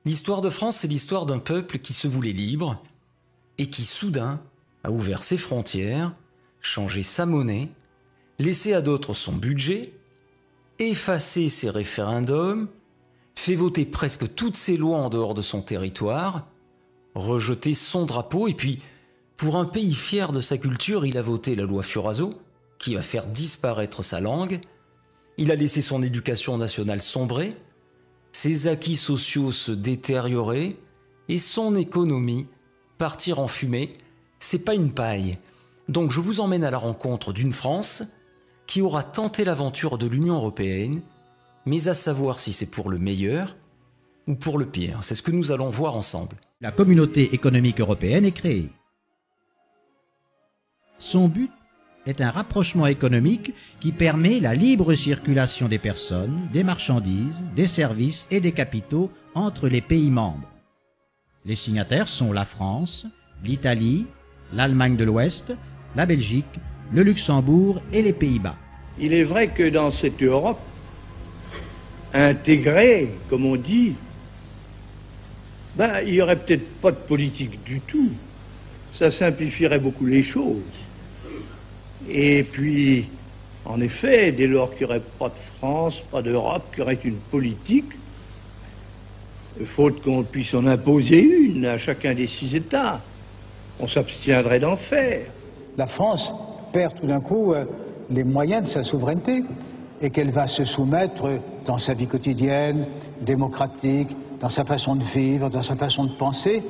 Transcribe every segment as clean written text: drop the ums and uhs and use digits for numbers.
L'histoire de France, c'est l'histoire d'un peuple qui se voulait libre et qui soudain a ouvert ses frontières, changé sa monnaie, laissé à d'autres son budget, effacé ses référendums, fait voter presque toutes ses lois en dehors de son territoire, rejeté son drapeau et puis, pour un pays fier de sa culture, il a voté la loi Fioraso, qui va faire disparaître sa langue, il a laissé son éducation nationale sombrer, ses acquis sociaux se détériorer et son économie partir en fumée. C'est pas une paille. Donc je vous emmène à la rencontre d'une France qui aura tenté l'aventure de l'Union européenne, mais à savoir si c'est pour le meilleur ou pour le pire. C'est ce que nous allons voir ensemble. La communauté économique européenne est créée. Son but est un rapprochement économique qui permet la libre circulation des personnes, des marchandises, des services et des capitaux entre les pays membres. Les signataires sont la France, l'Italie, l'Allemagne de l'Ouest, la Belgique, le Luxembourg et les Pays-Bas. Il est vrai que dans cette Europe intégrée, comme on dit, il n'y aurait peut-être pas de politique du tout. Ça simplifierait beaucoup les choses. Et puis, en effet, dès lors qu'il n'y aurait pas de France, pas d'Europe, qu'il y aurait une politique, faute qu'on puisse en imposer une à chacun des 6 États, on s'abstiendrait d'en faire. La France perd tout d'un coup les moyens de sa souveraineté et qu'elle va se soumettre dans sa vie quotidienne, démocratique, dans sa façon de vivre, dans sa façon de penser,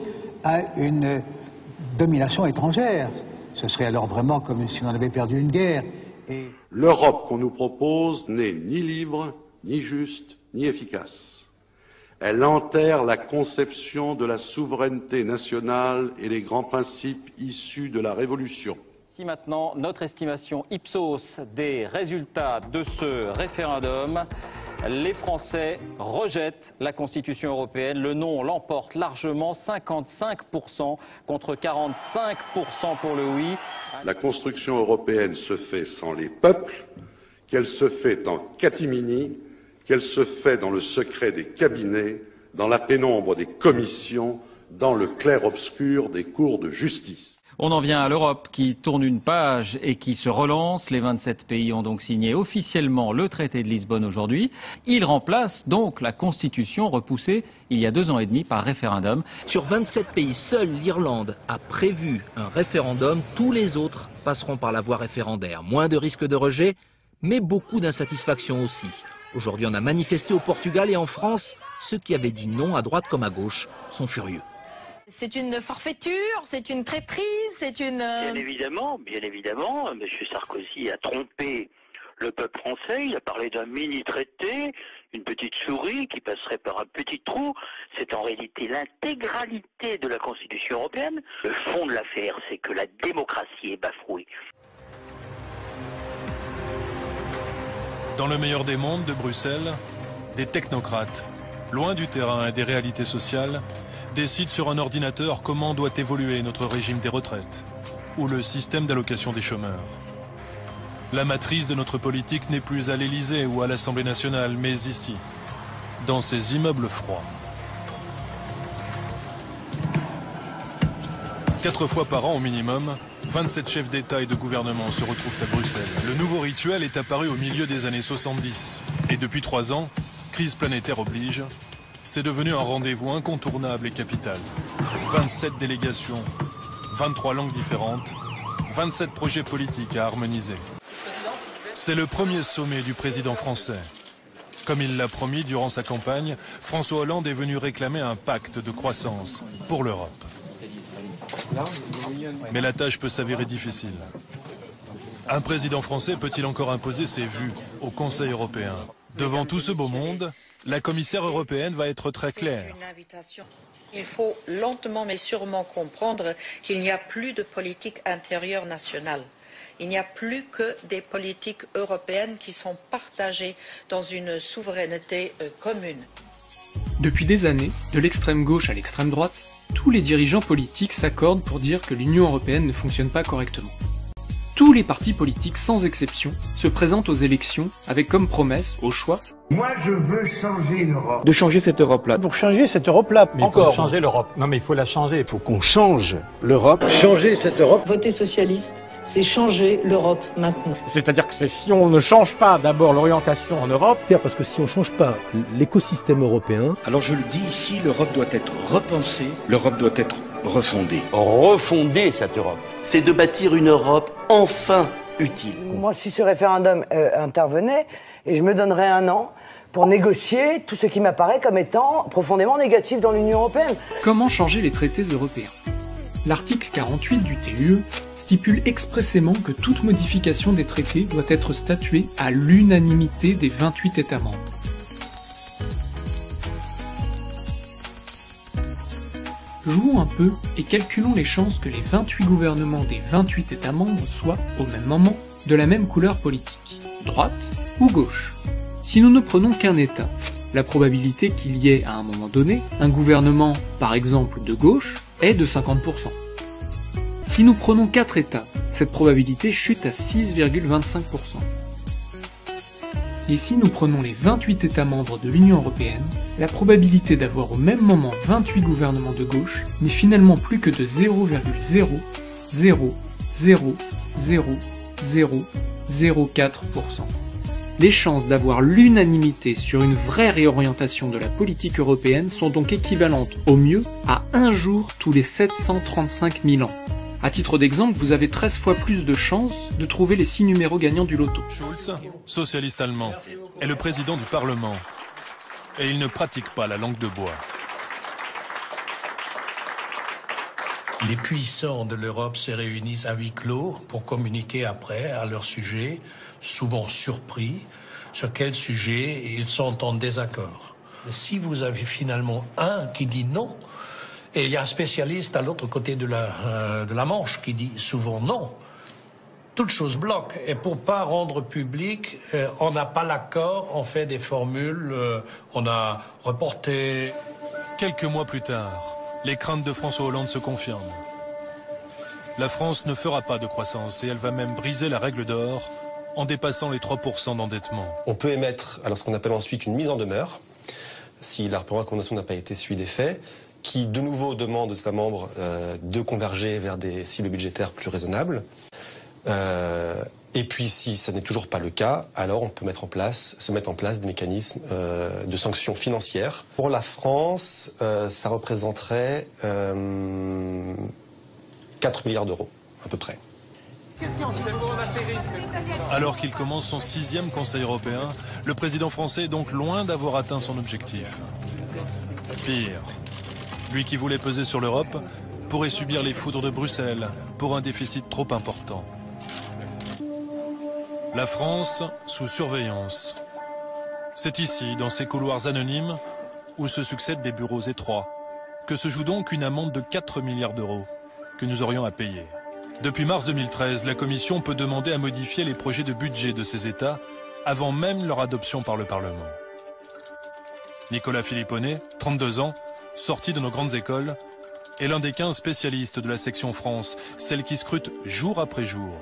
à une domination étrangère. Ce serait alors vraiment comme si on avait perdu une guerre. L'Europe qu'on nous propose n'est ni libre, ni juste, ni efficace. Elle enterre la conception de la souveraineté nationale et les grands principes issus de la Révolution. Si maintenant, notre estimation Ipsos des résultats de ce référendum, les Français rejettent la Constitution européenne. Le non l'emporte largement, 55% contre 45% pour le oui. La construction européenne se fait sans les peuples, qu'elle se fait en catimini, qu'elle se fait dans le secret des cabinets, dans la pénombre des commissions, dans le clair-obscur des cours de justice. On en vient à l'Europe qui tourne une page et qui se relance. Les 27 pays ont donc signé officiellement le traité de Lisbonne aujourd'hui. Il remplace donc la Constitution repoussée il y a 2 ans et demi par référendum. Sur 27 pays, seule l'Irlande a prévu un référendum. Tous les autres passeront par la voie référendaire. Moins de risques de rejet, mais beaucoup d'insatisfaction aussi. Aujourd'hui, on a manifesté au Portugal et en France. Ceux qui avaient dit non à droite comme à gauche sont furieux. C'est une forfaiture, c'est une traîtrise, c'est une... Bien évidemment, M. Sarkozy a trompé le peuple français, il a parlé d'un mini-traité, une petite souris qui passerait par un petit trou. C'est en réalité l'intégralité de la Constitution européenne. Le fond de l'affaire, c'est que la démocratie est bafouée. Dans le meilleur des mondes de Bruxelles, des technocrates, loin du terrain et des réalités sociales, décide sur un ordinateur comment doit évoluer notre régime des retraites ou le système d'allocation des chômeurs. La matrice de notre politique n'est plus à l'Élysée ou à l'Assemblée nationale, mais ici, dans ces immeubles froids. 4 fois par an au minimum, 27 chefs d'État et de gouvernement se retrouvent à Bruxelles. Le nouveau rituel est apparu au milieu des années 70. Et depuis 3 ans, crise planétaire oblige, c'est devenu un rendez-vous incontournable et capital. 27 délégations, 23 langues différentes, 27 projets politiques à harmoniser. C'est le premier sommet du président français. Comme il l'a promis durant sa campagne, François Hollande est venu réclamer un pacte de croissance pour l'Europe. Mais la tâche peut s'avérer difficile. Un président français peut-il encore imposer ses vues au Conseil européen? Devant tout ce beau monde, la commissaire européenne va être très claire. Il faut lentement mais sûrement comprendre qu'il n'y a plus de politique intérieure nationale. Il n'y a plus que des politiques européennes qui sont partagées dans une souveraineté commune. Depuis des années, de l'extrême gauche à l'extrême droite, tous les dirigeants politiques s'accordent pour dire que l'Union européenne ne fonctionne pas correctement. Tous les partis politiques, sans exception, se présentent aux élections avec comme promesse, au choix, Moi, je veux changer l'Europe. De changer cette Europe-là. Pour changer cette Europe-là, mais encore. Il faut changer l'Europe. Non, mais il faut la changer. Il faut qu'on change l'Europe. Changer cette Europe. Voter socialiste, c'est changer l'Europe maintenant. C'est-à-dire que si on ne change pas d'abord l'orientation en Europe... Parce que si on ne change pas l'écosystème européen... Alors je le dis ici, l'Europe doit être repensée, l'Europe doit être refondée. Refonder cette Europe, c'est de bâtir une Europe enfin utile. Moi, si ce référendum intervenait, et je me donnerais 1 an pour négocier tout ce qui m'apparaît comme étant profondément négatif dans l'Union européenne. Comment changer les traités européens ? L'article 48 du TUE stipule expressément que toute modification des traités doit être statuée à l'unanimité des 28 États membres. Jouons un peu et calculons les chances que les 28 gouvernements des 28 États membres soient, au même moment, de la même couleur politique, droite ou gauche. Si nous ne prenons qu'un État, la probabilité qu'il y ait, à un moment donné, un gouvernement, par exemple de gauche, est de 50%. Si nous prenons 4 États, cette probabilité chute à 6,25%. Et si nous prenons les 28 États membres de l'Union européenne, la probabilité d'avoir au même moment 28 gouvernements de gauche n'est finalement plus que de 0,0000004%. Les chances d'avoir l'unanimité sur une vraie réorientation de la politique européenne sont donc équivalentes au mieux à 1 jour tous les 735 000 ans. À titre d'exemple, vous avez 13 fois plus de chances de trouver les 6 numéros gagnants du loto. Schulz, socialiste allemand, est le président du Parlement. Et il ne pratique pas la langue de bois. Les puissants de l'Europe se réunissent à huis clos pour communiquer après à leur sujet, souvent surpris, sur quel sujet ils sont en désaccord. Si vous avez finalement un qui dit non, et il y a un spécialiste à l'autre côté de la Manche qui dit souvent non, toute chose bloque. Et pour pas rendre public, on n'a pas l'accord, on fait des formules, on a reporté. Quelques mois plus tard, les craintes de François Hollande se confirment. La France ne fera pas de croissance et elle va même briser la règle d'or en dépassant les 3% d'endettement. On peut émettre alors ce qu'on appelle ensuite une mise en demeure, si la recommandation n'a pas été suivie des faits, qui de nouveau demande aux États membres de converger vers des cibles budgétaires plus raisonnables. Et puis si ça n'est toujours pas le cas, alors on peut se mettre en place des mécanismes de sanctions financières. Pour la France, ça représenterait 4 milliards d'euros, à peu près. Alors qu'il commence son 6e Conseil européen, le président français est donc loin d'avoir atteint son objectif. Pire, lui qui voulait peser sur l'Europe pourrait subir les foudres de Bruxelles pour un déficit trop important. La France sous surveillance. C'est ici, dans ces couloirs anonymes, où se succèdent des bureaux étroits, que se joue donc une amende de 4 milliards d'euros que nous aurions à payer. Depuis mars 2013, la Commission peut demander à modifier les projets de budget de ces États avant même leur adoption par le Parlement. Nicolas Filipponet, 32 ans, sorti de nos grandes écoles, est l'un des 15 spécialistes de la section France, celle qui scrute jour après jour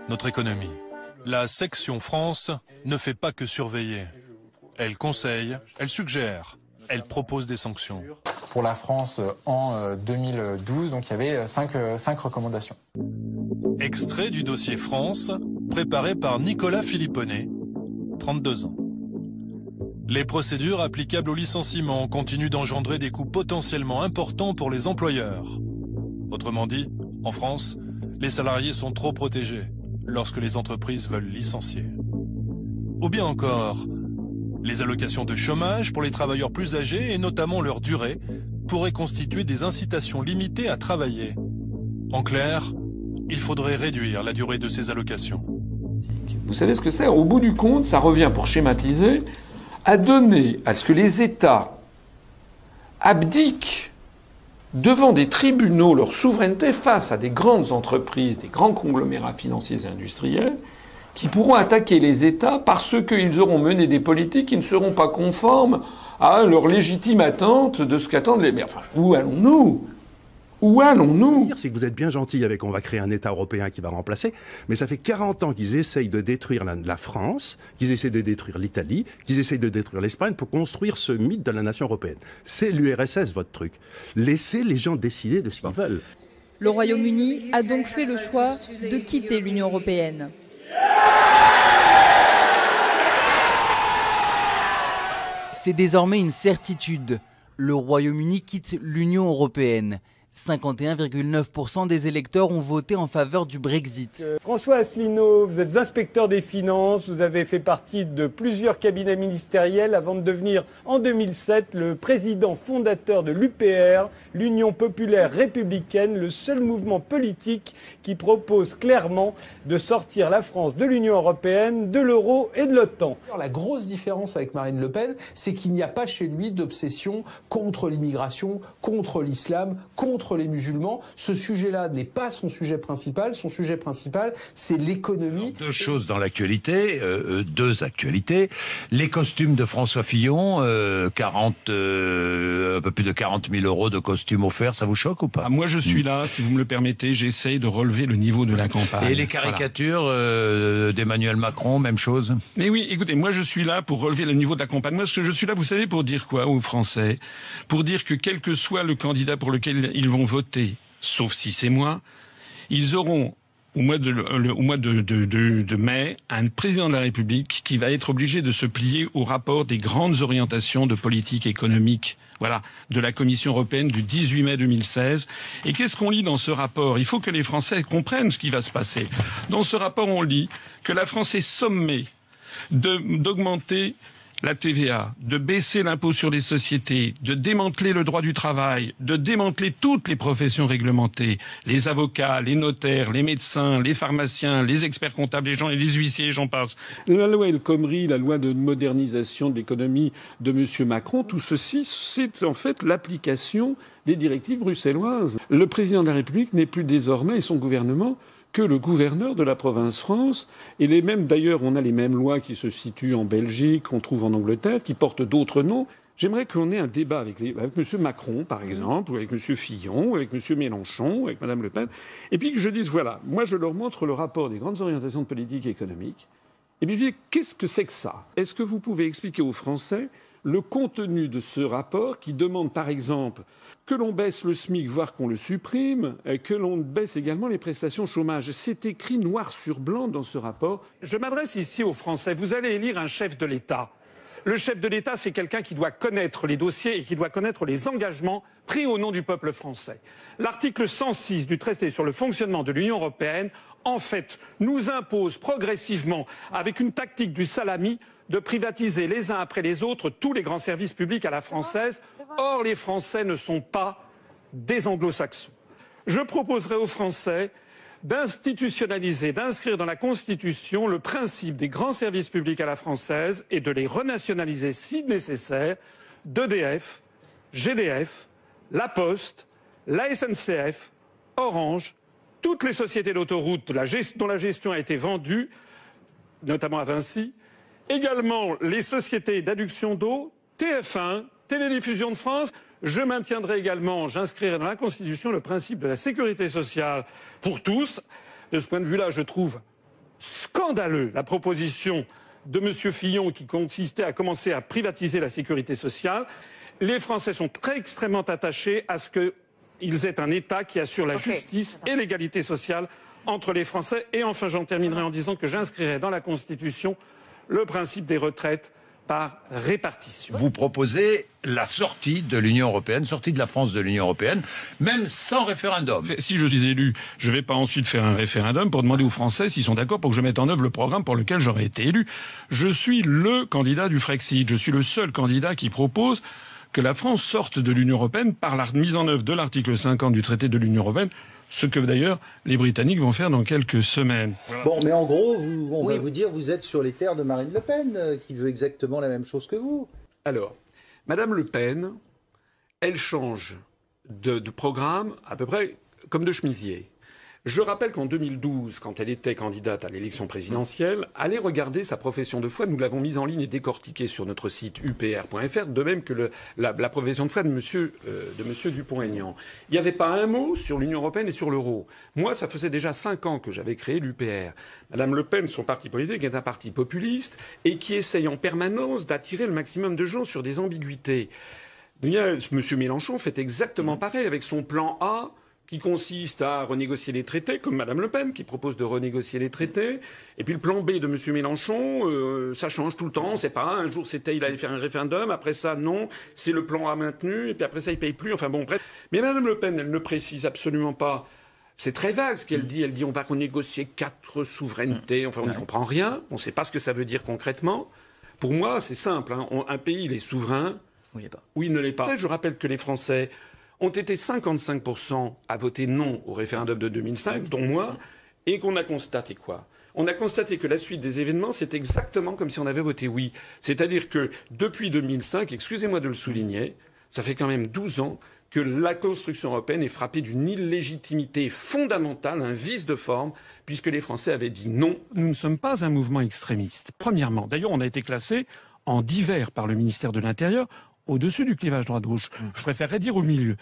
notre économie. La section France ne fait pas que surveiller. Elle conseille, elle suggère, elle propose des sanctions. Pour la France, en 2012, donc il y avait 5 recommandations. Extrait du dossier France, préparé par Nicolas Filipponet, 32 ans. Les procédures applicables au licenciement continuent d'engendrer des coûts potentiellement importants pour les employeurs. Autrement dit, en France, les salariés sont trop protégés lorsque les entreprises veulent licencier. Ou bien encore, les allocations de chômage pour les travailleurs plus âgés et notamment leur durée pourraient constituer des incitations limitées à travailler. En clair, il faudrait réduire la durée de ces allocations. Vous savez ce que c'est ? Au bout du compte, ça revient, pour schématiser, à donner à ce que les États abdiquent devant des tribunaux leur souveraineté face à des grandes entreprises, des grands conglomérats financiers et industriels, qui pourront attaquer les États parce qu'ils auront mené des politiques qui ne seront pas conformes à leur légitime attente de ce qu'attendent les... Mais enfin, où allons-nous ? Où allons-nous? C'est que vous êtes bien gentil avec on va créer un État européen qui va remplacer, mais ça fait 40 ans qu'ils essayent de détruire la France, qu'ils essayent de détruire l'Italie, qu'ils essayent de détruire l'Espagne pour construire ce mythe de la nation européenne. C'est l'URSS votre truc. Laissez les gens décider de ce qu'ils veulent. Le Royaume-Uni a donc fait le choix de quitter l'Union européenne. C'est désormais une certitude. Le Royaume-Uni quitte l'Union européenne. 51,9% des électeurs ont voté en faveur du Brexit. François Asselineau, vous êtes inspecteur des finances, vous avez fait partie de plusieurs cabinets ministériels avant de devenir en 2007 le président fondateur de l'UPR, l'Union populaire républicaine, le seul mouvement politique qui propose clairement de sortir la France de l'Union européenne, de l'euro et de l'OTAN. La grosse différence avec Marine Le Pen, c'est qu'il n'y a pas chez lui d'obsession contre l'immigration, contre l'islam, contre les musulmans. Ce sujet-là n'est pas son sujet principal. Son sujet principal, c'est l'économie. Deux choses dans l'actualité, deux actualités. Les costumes de François Fillon, un peu plus de 40 000 € de costumes offerts, ça vous choque ou pas? Moi, je suis là, si vous me le permettez, j'essaye de relever le niveau de la campagne. Et les caricatures d'Emmanuel Macron, même chose? Mais oui, écoutez, moi je suis là pour relever le niveau de la campagne. Moi, je suis là, vous savez, pour dire quoi aux Français? Pour dire que quel que soit le candidat pour lequel ils vont voter, sauf si c'est moi, ils auront au mois de mai un président de la République qui va être obligé de se plier au rapport des grandes orientations de politique économique, voilà, de la Commission européenne du 18 mai 2016. Et qu'est-ce qu'on lit dans ce rapport? Il faut que les Français comprennent ce qui va se passer. Dans ce rapport, on lit que la France est sommée d'augmenter la TVA, de baisser l'impôt sur les sociétés, de démanteler le droit du travail, de démanteler toutes les professions réglementées, les avocats, les notaires, les médecins, les pharmaciens, les experts comptables, les huissiers, et j'en passe. La loi El Khomri, la loi de modernisation de l'économie de M. Macron, tout ceci, c'est en fait l'application des directives bruxelloises. Le président de la République n'est plus désormais, et son gouvernement, que le gouverneur de la province France, et les mêmes, d'ailleurs, on a les mêmes lois qui se situent en Belgique, qu'on trouve en Angleterre, qui portent d'autres noms. J'aimerais qu'on ait un débat avec M. Macron, par exemple, ou avec M. Fillon, ou avec M. Mélenchon, ou avec Mme Le Pen, et puis que je dise, voilà, moi je leur montre le rapport des grandes orientations de politique économique, et puis je dis, qu'est-ce que c'est que ça? Est-ce que vous pouvez expliquer aux Français le contenu de ce rapport qui demande, par exemple, que l'on baisse le SMIC, voire qu'on le supprime, que l'on baisse également les prestations chômage. C'est écrit noir sur blanc dans ce rapport. Je m'adresse ici aux Français. Vous allez élire un chef de l'État. Le chef de l'État, c'est quelqu'un qui doit connaître les dossiers et qui doit connaître les engagements pris au nom du peuple français. L'article 106 du traité sur le fonctionnement de l'Union européenne, en fait, nous impose progressivement, avec une tactique du salami, de privatiser les uns après les autres tous les grands services publics à la française. Or, les Français ne sont pas des anglo-saxons. Je proposerai aux Français d'institutionnaliser, d'inscrire dans la Constitution le principe des grands services publics à la française et de les renationaliser si nécessaire, d'EDF, GDF, La Poste, la SNCF, Orange, toutes les sociétés d'autoroutes dont la gestion a été vendue, notamment à Vinci, également les sociétés d'adduction d'eau, TF1, Télédiffusion de France. Je maintiendrai également, j'inscrirai dans la Constitution le principe de la sécurité sociale pour tous. De ce point de vue-là, je trouve scandaleux la proposition de M. Fillon qui consistait à commencer à privatiser la sécurité sociale. Les Français sont extrêmement attachés à ce qu'ils aient un État qui assure la justice et l'égalité sociale entre les Français. Et enfin, j'en terminerai en disant que j'inscrirai dans la Constitution le principe des retraites par répartition. Vous proposez la sortie de l'Union européenne, sortie de la France de l'Union européenne, même sans référendum. Si je suis élu, je ne vais pas ensuite faire un référendum pour demander aux Français s'ils sont d'accord pour que je mette en œuvre le programme pour lequel j'aurais été élu. Je suis le candidat du Frexit. Je suis le seul candidat qui propose que la France sorte de l'Union européenne par la mise en œuvre de l'article 50 du traité de l'Union européenne, ce que d'ailleurs les Britanniques vont faire dans quelques semaines. Voilà. Bon, mais en gros, on va vous dire, vous êtes sur les terres de Marine Le Pen, qui veut exactement la même chose que vous. Alors, Madame Le Pen, elle change de programme à peu près comme de chemisier. Je rappelle qu'en 2012, quand elle était candidate à l'élection présidentielle, allez regarder sa profession de foi. Nous l'avons mise en ligne et décortiquée sur notre site upr.fr, de même que la profession de foi de monsieur Dupont-Aignan. Il n'y avait pas un mot sur l'Union européenne et sur l'euro. Moi, ça faisait déjà 5 ans que j'avais créé l'UPR. Madame Le Pen, son parti politique, est un parti populiste et qui essaye en permanence d'attirer le maximum de gens sur des ambiguïtés. Monsieur Mélenchon fait exactement pareil avec son plan A, qui consiste à renégocier les traités, comme Madame Le Pen, qui propose de renégocier les traités. Et puis le plan B de M. Mélenchon, ça change tout le temps. C'est pas un jour c'était il allait faire un référendum, après ça non, c'est le plan A maintenu, et puis après ça il paye plus. Enfin bon, bref. Mais Madame Le Pen, elle ne précise absolument pas. C'est très vague ce qu'elle dit. Elle dit on va renégocier 4 souverainetés. Enfin on n'y comprend rien. On ne sait pas ce que ça veut dire concrètement. Pour moi, c'est simple. Hein. Un pays, il est souverain ou il ne l'est pas. Je rappelle que les Français ont été 55% à voter non au référendum de 2005, dont moi, et qu'on a constaté quoi? On a constaté que la suite des événements, c'est exactement comme si on avait voté oui. C'est-à-dire que depuis 2005, excusez-moi de le souligner, ça fait quand même 12 ans que la construction européenne est frappée d'une illégitimité fondamentale, un vice de forme, puisque les Français avaient dit non. Nous ne sommes pas un mouvement extrémiste, premièrement. D'ailleurs, on a été classé en divers par le ministère de l'Intérieur, au-dessus du clivage droite-gauche. Je préférerais dire au milieu.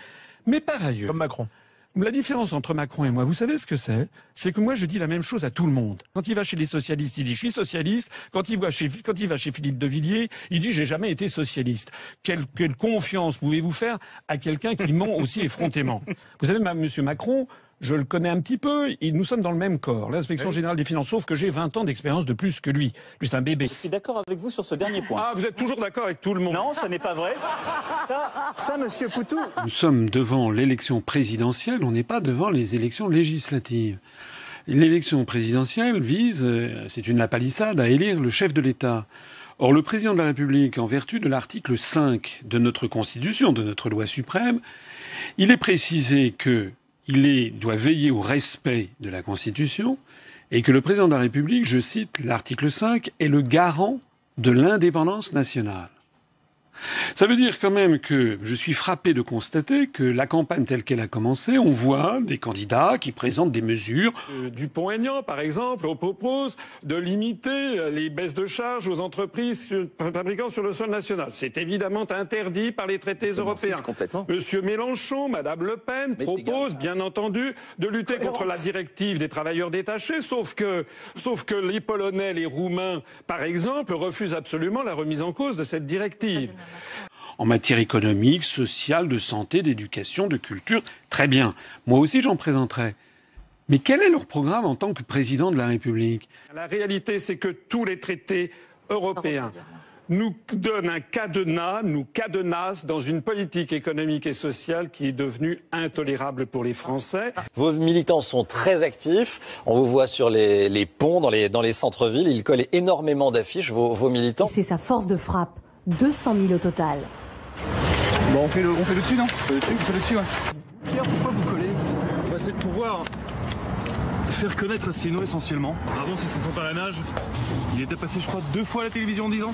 Mais par ailleurs... Comme Macron. La différence entre Macron et moi, vous savez ce que c'est? C'est que moi, je dis la même chose à tout le monde. Quand il va chez les socialistes, il dit « je suis socialiste ». Quand il va chez Philippe de Villiers, il dit « j'ai jamais été socialiste ». Quelle confiance pouvez-vous faire à quelqu'un qui ment aussi effrontément? Vous savez, monsieur Macron... Je le connais un petit peu, nous sommes dans le même corps, l'inspection générale des finances, sauf que j'ai 20 ans d'expérience de plus que lui. Juste un bébé. Je suis d'accord avec vous sur ce dernier point. Ah, vous êtes toujours d'accord avec tout le monde? Non, ça n'est pas vrai. Ça, monsieur Poutou. Nous sommes devant l'élection présidentielle, on n'est pas devant les élections législatives. L'élection présidentielle vise, c'est une lapalissade, à élire le chef de l'État. Or, le président de la République, en vertu de l'article 5 de notre Constitution, de notre loi suprême, il est précisé que doit veiller au respect de la Constitution et que le président de la République, je cite l'article 5, est le garant de l'indépendance nationale. Ça veut dire quand même que je suis frappé de constater que la campagne telle qu'elle a commencé, on voit des candidats qui présentent des mesures. Dupont-Aignan, par exemple, on propose de limiter les baisses de charges aux entreprises fabriquant sur le sol national. C'est évidemment interdit par les traités européens. Monsieur Mélenchon, Madame Le Pen proposent, bien entendu, de lutter contre la directive des travailleurs détachés, sauf que les Polonais, les Roumains, par exemple, refusent absolument la remise en cause de cette directive. En matière économique, sociale, de santé, d'éducation, de culture, très bien. Moi aussi, j'en présenterai. Mais quel est leur programme en tant que président de la République? La réalité, c'est que tous les traités européens nous donnent un cadenas, nous cadenassent dans une politique économique et sociale qui est devenue intolérable pour les Français. Vos militants sont très actifs. On vous voit sur les ponts, dans les centres-villes. Ils collent énormément d'affiches, vos militants. C'est sa force de frappe. 200 000 au total. Bon, on fait le dessus, non? On fait le dessus, ouais. Pierre, pourquoi vous collez? C'est de pouvoir faire connaître Asselineau essentiellement. Avant, c'est son parrainage. Il était passé, je crois, 2 fois à la télévision en 10 ans.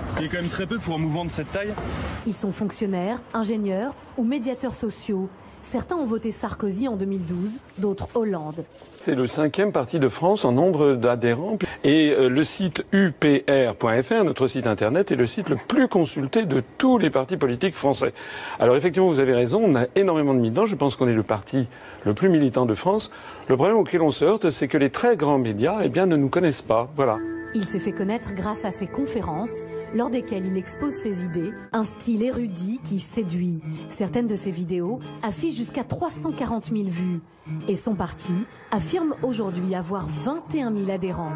Ce qui est quand même très peu pour un mouvement de cette taille. Ils sont fonctionnaires, ingénieurs ou médiateurs sociaux. Certains ont voté Sarkozy en 2012, d'autres Hollande. C'est le 5e parti de France en nombre d'adhérents. Et le site upr.fr, notre site internet, est le site le plus consulté de tous les partis politiques français. Alors effectivement, vous avez raison, on a énormément de militants. Je pense qu'on est le parti le plus militant de France. Le problème auquel on se heurte, c'est que les très grands médias, ne nous connaissent pas. Voilà. Il s'est fait connaître grâce à ses conférences, lors desquelles il expose ses idées, un style érudit qui séduit. Certaines de ses vidéos affichent jusqu'à 340 000 vues. Et son parti affirme aujourd'hui avoir 21 000 adhérents.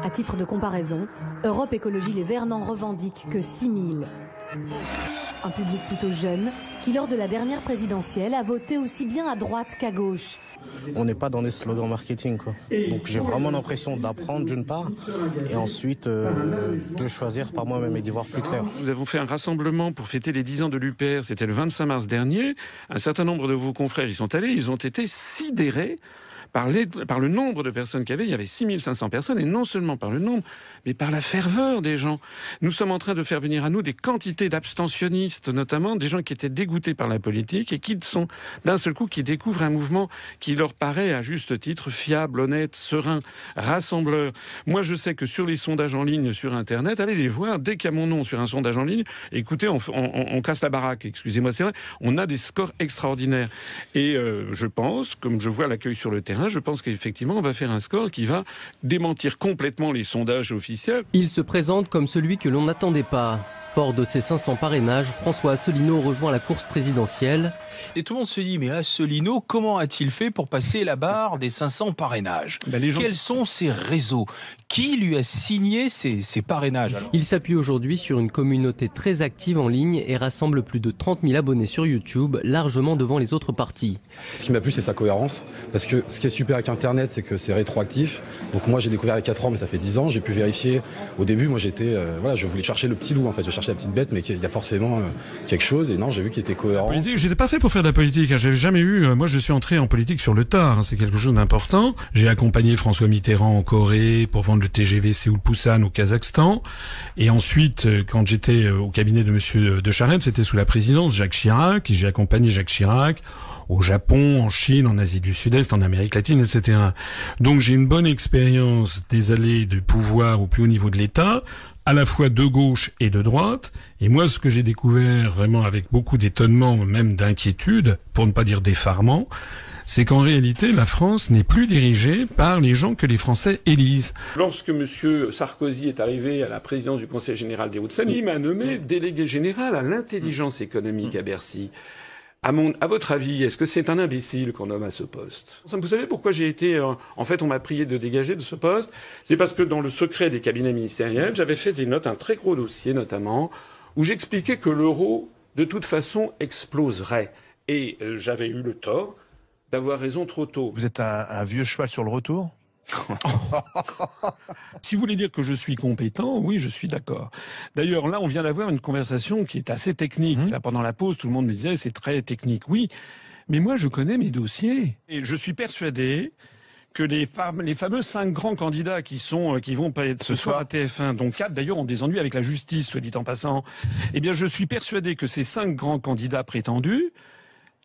À titre de comparaison, Europe Écologie Les Verts n'en revendique que 6 000. Un public plutôt jeune qui, lors de la dernière présidentielle, a voté aussi bien à droite qu'à gauche. On n'est pas dans des slogans marketing, quoi. Donc j'ai vraiment l'impression d'apprendre d'une part et ensuite de choisir par moi-même et d'y voir plus clair. Nous avons fait un rassemblement pour fêter les 10 ans de l'UPR, c'était le 25 mars dernier. Un certain nombre de vos confrères y sont allés, ils ont été sidérés par le nombre de personnes qu'il y avait. Il y avait 6500 personnes, et non seulement par le nombre, mais par la ferveur des gens. Nous sommes en train de faire venir à nous des quantités d'abstentionnistes, notamment des gens qui étaient dégoûtés par la politique et qui sont, d'un seul coup, qui découvrent un mouvement qui leur paraît, à juste titre, fiable, honnête, serein, rassembleur. Moi, je sais que sur les sondages en ligne sur Internet, allez les voir, dès qu'il y a mon nom sur un sondage en ligne, écoutez, on casse la baraque, excusez-moi, c'est vrai, on a des scores extraordinaires. Et je pense, comme je vois l'accueil sur le terrain, je pense qu'effectivement, on va faire un score qui va démentir complètement les sondages officiels. Il se présente comme celui que l'on n'attendait pas. Fort de ses 500 parrainages, François Asselineau rejoint la course présidentielle. Et tout le monde se dit, mais Asselineau, comment a-t-il fait pour passer la barre des 500 parrainages ? Quels sont ses réseaux ? Qui lui a signé ces parrainages alors ? Il s'appuie aujourd'hui sur une communauté très active en ligne et rassemble plus de 30 000 abonnés sur YouTube, largement devant les autres partis. Ce qui m'a plu, c'est sa cohérence. Parce que ce qui est super avec Internet, c'est que c'est rétroactif. Donc moi, j'ai découvert il y a 4 ans, mais ça fait 10 ans. J'ai pu vérifier. Au début, moi, je voulais chercher le petit loup, en fait. Je cherchais la petite bête, mais il y a forcément quelque chose. Et non, j'ai vu qu'il était cohérent. J'étais pas fait pour faire de la politique. J'avais jamais eu. Moi, je suis entré en politique sur le tard. C'est quelque chose d'important. J'ai accompagné François Mitterrand en Corée pour vendre le TGV Séoul-Busan au Kazakhstan. Et ensuite, quand j'étais au cabinet de Monsieur de Charette, c'était sous la présidence Jacques Chirac. J'ai accompagné Jacques Chirac au Japon, en Chine, en Asie du Sud-Est, en Amérique latine, etc. Donc j'ai une bonne expérience des allées de pouvoir au plus haut niveau de l'État, à la fois de gauche et de droite. Et moi, ce que j'ai découvert vraiment avec beaucoup d'étonnement, même d'inquiétude, pour ne pas dire d'effarement, c'est qu'en réalité, la France n'est plus dirigée par les gens que les Français élisent. Lorsque M. Sarkozy est arrivé à la présidence du Conseil général des Hauts-de-Seine, il m'a nommé délégué général à l'intelligence économique à Bercy. À votre avis, est-ce que c'est un imbécile qu'on nomme à ce poste ? Vous savez pourquoi j'ai été... en fait, on m'a prié de dégager de ce poste. C'est parce que dans le secret des cabinets ministériels, j'avais fait des notes, un très gros dossier notamment, où j'expliquais que l'euro, de toute façon, exploserait. Et j'avais eu le tort d'avoir raison trop tôt. Vous êtes un vieux cheval sur le retour ? Si vous voulez dire que je suis compétent, oui, je suis d'accord. D'ailleurs, là, on vient d'avoir une conversation qui est assez technique. Là, pendant la pause, tout le monde me disait c'est très technique. Oui, mais moi, je connais mes dossiers. Et je suis persuadé que les fameux 5 grands candidats qui vont être ce soir à TF1, dont 4 d'ailleurs ont des ennuis avec la justice, soit dit en passant, eh bien, je suis persuadé que ces 5 grands candidats prétendus,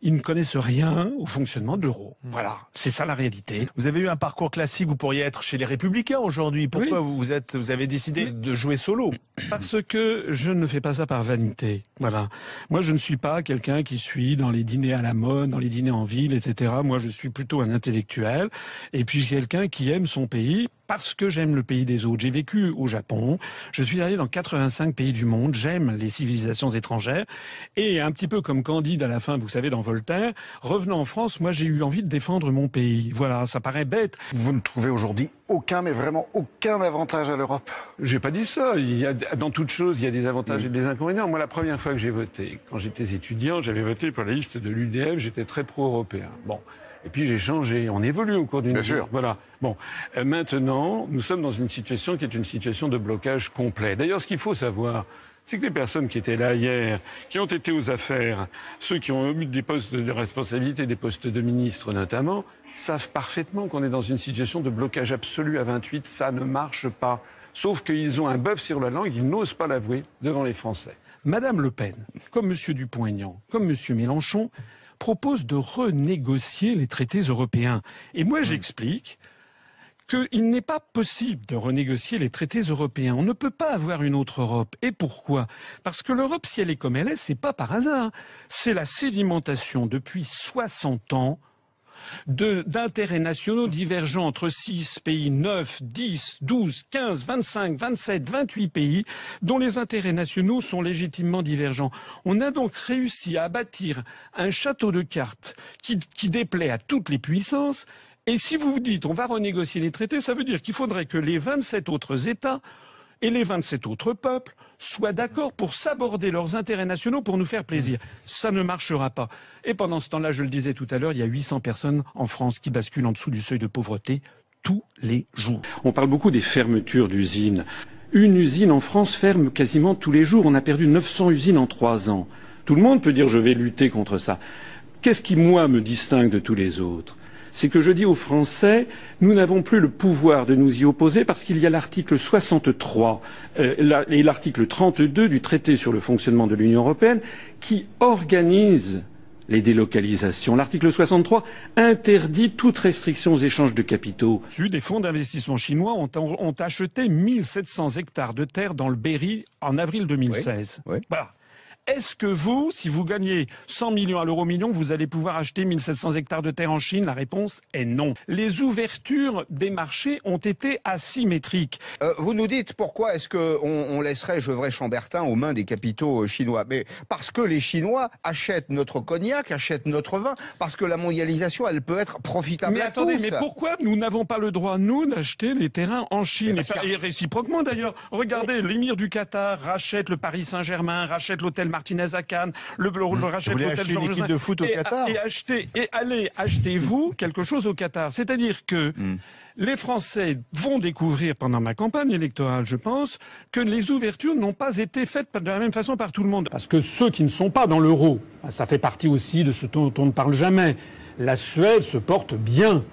ils ne connaissent rien au fonctionnement de l'euro. Voilà, c'est ça la réalité. Vous avez eu un parcours classique, vous pourriez être chez les Républicains aujourd'hui. Pourquoi vous avez décidé de jouer solo ? Parce que je ne fais pas ça par vanité. Voilà. Moi, je ne suis pas quelqu'un qui suit dans les dîners à la mode, dans les dîners en ville, etc. Moi, je suis plutôt un intellectuel. Et puis, quelqu'un qui aime son pays parce que j'aime le pays des autres. J'ai vécu au Japon. Je suis allé dans 85 pays du monde. J'aime les civilisations étrangères. Et un petit peu comme Candide à la fin, vous savez, dans Voltaire, revenant en France, moi, j'ai eu envie de défendre mon pays. Voilà, ça paraît bête. Vous ne trouvez aujourd'hui aucun, mais vraiment aucun avantage à l'Europe ? J'ai pas dit ça. Dans toute chose, il y a des avantages et des inconvénients. Moi, la première fois que j'ai voté, quand j'étais étudiant, j'avais voté pour la liste de l'UDF, j'étais très pro-européen. Bon. Et puis j'ai changé. On évolue au cours d'une vie. Bien sûr. Voilà. Bon. Maintenant, nous sommes dans une situation qui est une situation de blocage complet. D'ailleurs, ce qu'il faut savoir, c'est que les personnes qui étaient là hier, qui ont été aux affaires, ceux qui ont eu des postes de responsabilité, des postes de ministres notamment, savent parfaitement qu'on est dans une situation de blocage absolu à 28. Ça ne marche pas. Sauf qu'ils ont un bœuf sur la langue, ils n'osent pas l'avouer devant les Français. Madame Le Pen, comme M. Dupont-Aignan, comme M. Mélenchon, propose de renégocier les traités européens. Et moi, j'explique qu'il n'est pas possible de renégocier les traités européens. On ne peut pas avoir une autre Europe. Et pourquoi ? Parce que l'Europe, si elle est comme elle est, c'est pas par hasard. C'est la sédimentation depuis 60 ans d'intérêts nationaux divergents entre 6 pays, 9, 10, 12, 15, 25, 27, 28 pays, dont les intérêts nationaux sont légitimement divergents. On a donc réussi à bâtir un château de cartes qui déplaît à toutes les puissances. Et si vous vous dites on va renégocier les traités, ça veut dire qu'il faudrait que les 27 autres États et les 27 autres peuples soient d'accord pour s'aborder leurs intérêts nationaux pour nous faire plaisir. Ça ne marchera pas. Et pendant ce temps-là, je le disais tout à l'heure, il y a 800 personnes en France qui basculent en dessous du seuil de pauvreté tous les jours. On parle beaucoup des fermetures d'usines. Une usine en France ferme quasiment tous les jours. On a perdu 900 usines en 3 ans. Tout le monde peut dire je vais lutter contre ça. Qu'est-ce qui, moi, me distingue de tous les autres ? c'est que je dis aux Français, nous n'avons plus le pouvoir de nous y opposer parce qu'il y a l'article 63 et l'article 32 du traité sur le fonctionnement de l'Union européenne qui organisent les délocalisations. L'article 63 interdit toute restriction aux échanges de capitaux. Des fonds d'investissement chinois ont acheté 1700 hectares de terre dans le Berry en avril 2016. Oui. Voilà. Est-ce que vous, si vous gagnez 100 millions à l'euro million, vous allez pouvoir acheter 1700 hectares de terre en Chine? La réponse est non. Les ouvertures des marchés ont été asymétriques. Vous nous dites pourquoi est-ce qu'on laisserait Gevrey-Chambertin aux mains des capitaux chinois? Mais parce que les Chinois achètent notre cognac, achètent notre vin, parce que la mondialisation, elle peut être profitable mais à attendez, tous. Mais pourquoi nous n'avons pas le droit, nous, d'acheter des terrains en Chine? Et réciproquement d'ailleurs. Regardez, l'émir du Qatar rachète le Paris Saint-Germain, rachète l'hôtel Martinez à Cannes, le rachète l'hôtel Georges V. De foot au Qatar et allez, achetez-vous quelque chose au Qatar. C'est-à-dire que les Français vont découvrir pendant ma campagne électorale, je pense, que les ouvertures n'ont pas été faites de la même façon par tout le monde. Parce que ceux qui ne sont pas dans l'euro, ça fait partie aussi de ce dont on ne parle jamais. La Suède se porte bien.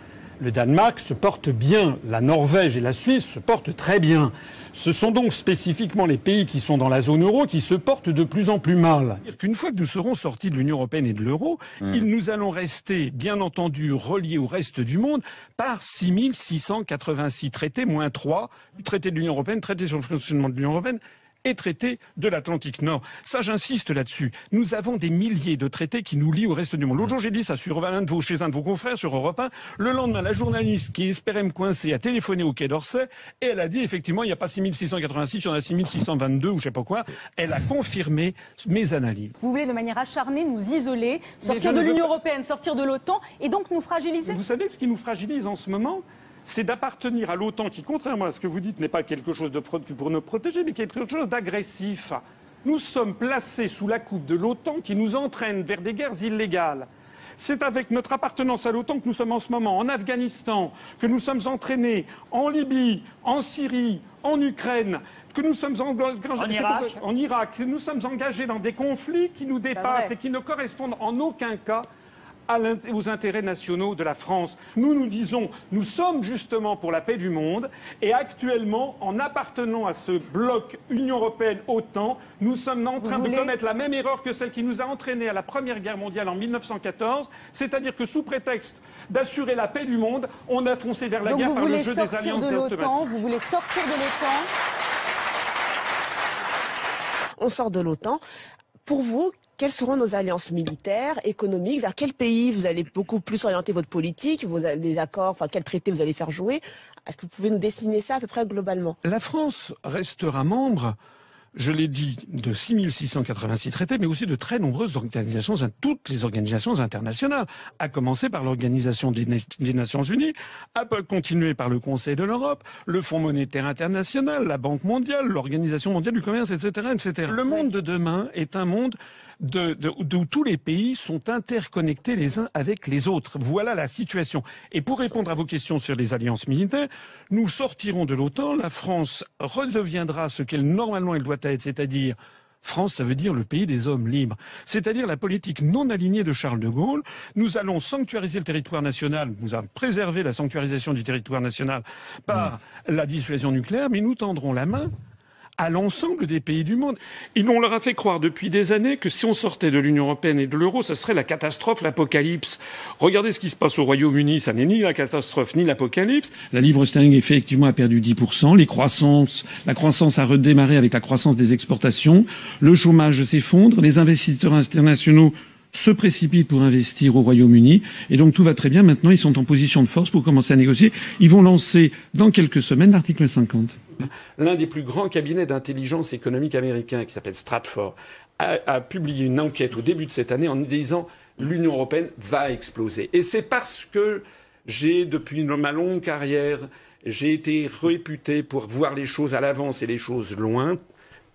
Le Danemark se porte bien. La Norvège et la Suisse se portent très bien. Ce sont donc spécifiquement les pays qui sont dans la zone euro qui se portent de plus en plus mal. Qu'une fois que nous serons sortis de l'Union européenne et de l'euro, nous allons rester, bien entendu, reliés au reste du monde par 6686 traités, moins 3, traité de l'Union européenne, traité sur le fonctionnement de l'Union européenne, et traité de l'Atlantique Nord. Ça, j'insiste là-dessus. Nous avons des milliers de traités qui nous lient au reste du monde. L'autre jour, j'ai dit ça chez un de vos confrères sur Europe 1. Le lendemain, la journaliste qui espérait me coincer a téléphoné au Quai d'Orsay et elle a dit effectivement, il n'y a pas 6686, il y en a 6622 ou je sais pas quoi. Elle a confirmé mes analyses. Vous voulez de manière acharnée nous isoler, sortir de l'Union européenne, sortir de l'OTAN et donc nous fragiliser? Vous savez ce qui nous fragilise en ce moment ? C'est d'appartenir à l'OTAN qui, contrairement à ce que vous dites, n'est pas quelque chose pour nous protéger, mais quelque chose d'agressif. Nous sommes placés sous la coupe de l'OTAN qui nous entraîne vers des guerres illégales. C'est avec notre appartenance à l'OTAN que nous sommes en ce moment en Afghanistan, que nous sommes entraînés en Libye, en Syrie, en Ukraine, que nous sommes en Irak, que nous sommes engagés dans des conflits qui nous dépassent et qui ne correspondent en aucun cas aux intérêts nationaux de la France. Nous disons, nous sommes justement pour la paix du monde et actuellement, en appartenant à ce bloc Union européenne-OTAN, nous sommes en train de commettre la même erreur que celle qui nous a entraînés à la Première Guerre mondiale en 1914, c'est-à-dire que sous prétexte d'assurer la paix du monde, on a foncé vers la guerre par le jeu des alliances automatiques. Vous voulez sortir de l'OTAN? On sort de l'OTAN. Pour vous, quelles seront nos alliances militaires, économiques? Vers quel pays vous allez beaucoup plus orienter votre politique, des accords, quel traité vous allez faire jouer? Est-ce que vous pouvez nous dessiner ça à peu près globalement? La France restera membre, je l'ai dit, de 6686 traités, mais aussi de très nombreuses organisations, toutes les organisations internationales, à commencer par l'Organisation des Nations Unies, à continuer par le Conseil de l'Europe, le Fonds monétaire international, la Banque mondiale, l'Organisation mondiale du commerce, etc., etc. Le monde de demain est un monde où tous les pays sont interconnectés les uns avec les autres. Voilà la situation. Et pour répondre à vos questions sur les alliances militaires, nous sortirons de l'OTAN, la France redeviendra ce qu'elle normalement elle doit être, c'est-à-dire France, ça veut dire le pays des hommes libres, c'est-à-dire la politique non alignée de Charles de Gaulle. Nous allons sanctuariser le territoire national, nous allons préserver la sanctuarisation du territoire national par la dissuasion nucléaire, mais nous tendrons la main à l'ensemble des pays du monde. Et on leur a fait croire depuis des années que si on sortait de l'Union européenne et de l'euro, ça serait la catastrophe, l'apocalypse. Regardez ce qui se passe au Royaume-Uni, ça n'est ni la catastrophe ni l'apocalypse. La livre sterling effectivement a perdu 10%, la croissance a redémarré avec la croissance des exportations, le chômage s'effondre, les investisseurs internationaux se précipitent pour investir au Royaume-Uni. Et donc tout va très bien. Maintenant, ils sont en position de force pour commencer à négocier. Ils vont lancer dans quelques semaines l'article 50. L'un des plus grands cabinets d'intelligence économique américain, qui s'appelle Stratfor, a publié une enquête au début de cette année en disant l'Union européenne va exploser. Et c'est parce que depuis ma longue carrière, j'ai été réputé pour voir les choses à l'avance et les choses loin,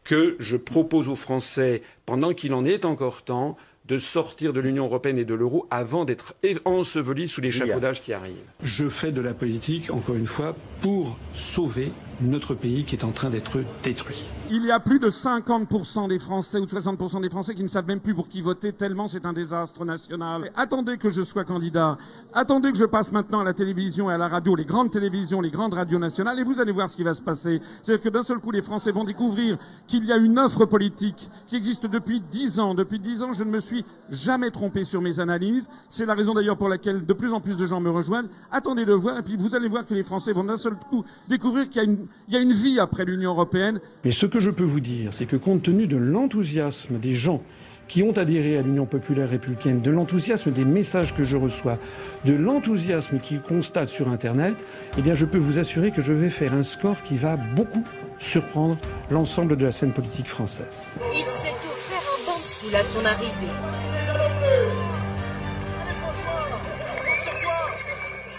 que je propose aux Français, pendant qu'il en est encore temps, de sortir de l'Union européenne et de l'euro avant d'être ensevelis sous l'échafaudage qui arrive. Je fais de la politique, encore une fois, pour sauver notre pays qui est en train d'être détruit. Il y a plus de 50% des Français ou de 60% des Français qui ne savent même plus pour qui voter tellement c'est un désastre national. Attendez que je sois candidat. Attendez que je passe maintenant à la télévision et à la radio, les grandes télévisions, les grandes radios nationales, et vous allez voir ce qui va se passer. C'est-à-dire que d'un seul coup, les Français vont découvrir qu'il y a une offre politique qui existe depuis 10 ans. Depuis 10 ans, je ne me suis jamais trompé sur mes analyses. C'est la raison d'ailleurs pour laquelle de plus en plus de gens me rejoignent. Attendez de voir, et puis vous allez voir que les Français vont d'un seul coup découvrir qu'il y a une vie après l'Union européenne. Mais ce que je peux vous dire, c'est que compte tenu de l'enthousiasme des gens qui ont adhéré à l'Union populaire républicaine, de l'enthousiasme des messages que je reçois, de l'enthousiasme qu'ils constatent sur Internet, eh bien je peux vous assurer que je vais faire un score qui va beaucoup surprendre l'ensemble de la scène politique française. Il s'est offert un banc de foule à son arrivée.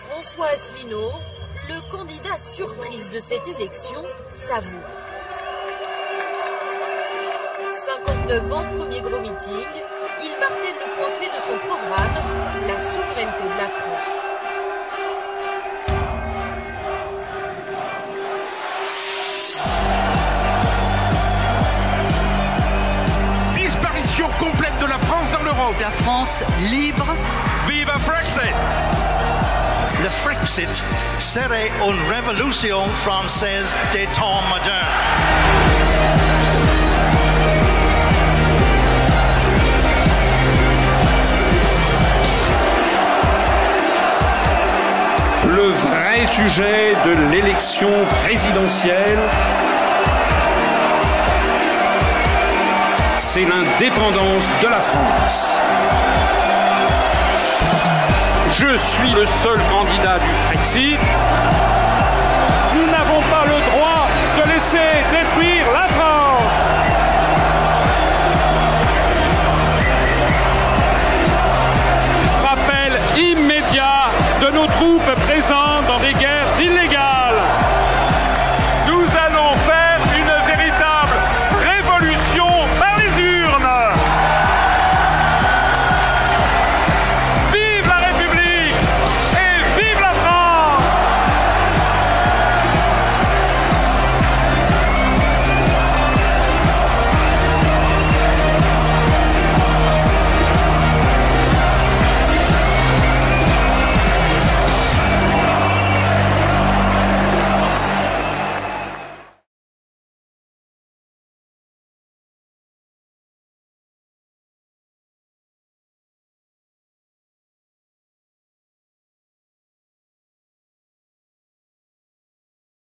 François Asselineau, le candidat surprise de cette élection, s'avoue. 59 ans, premier gros meeting, il martèle le point clé de son programme, la souveraineté de la France. Disparition complète de la France dans l'Europe. La France libre. Viva Brexit! Le Frexit serait une révolution française des temps modernes. Le vrai sujet de l'élection présidentielle, c'est l'indépendance de la France. Je suis le seul candidat du Frexit.